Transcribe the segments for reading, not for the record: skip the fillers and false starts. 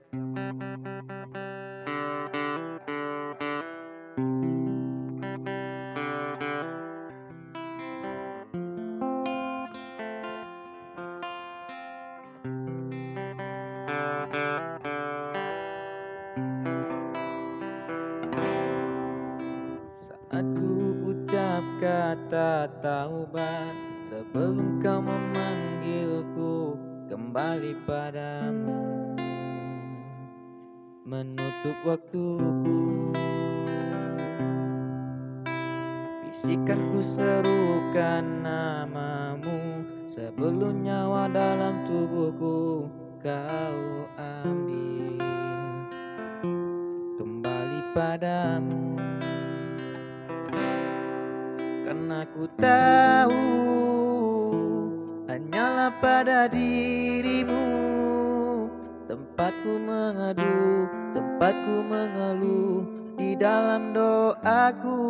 Saat ku ucap kata taubat, sebelum kau memanggilku kembali padamu, menutup waktuku. Bisikan ku serukan namamu, sebelum nyawa dalam tubuhku kau ambil kembali padamu. Karena ku tahu hanyalah pada dirimu tempatku mengadu, tempatku mengeluh di dalam doaku.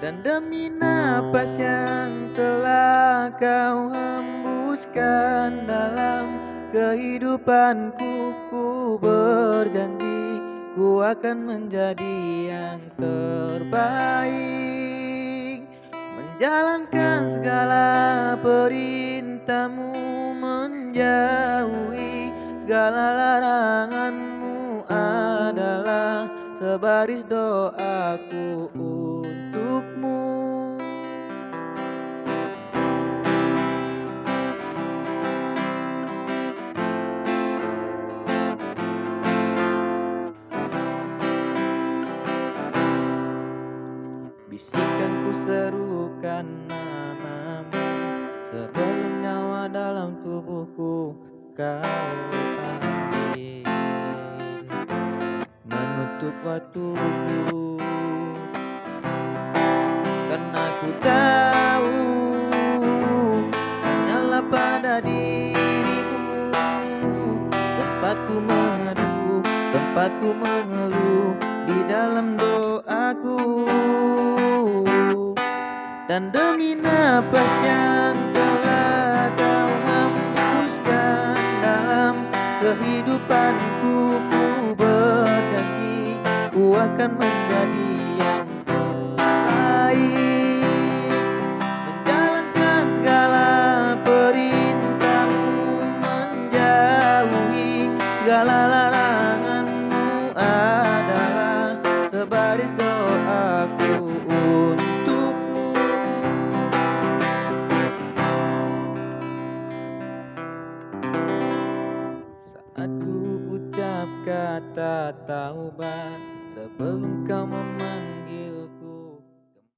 Dan demi napas yang telah kau hembuskan dalam kehidupanku, ku berjanji ku akan menjadi yang terbaik, menjalankan segala perintahmu, menjauhi segala laranganmu adalah sebaris doaku untukmu. Bisikan ku serukan namamu, sebelum nyawa dalam tubuhku kau ambil, menutup waktuku. Karena ku tahu hanyalah pada dirimu tempatku mengadu, tempatku mengeluh di dalam doaku. Dan demi napas yang telah kau hembuskan dalam kehidupanku, ku berjanji ku akan menjadi yang terbaik, menjalankan segala perintahmu, menjauhi segala laranganmu adalah sebaris doaku untukmu. Saat ku ucap kata taubat, sebelum kau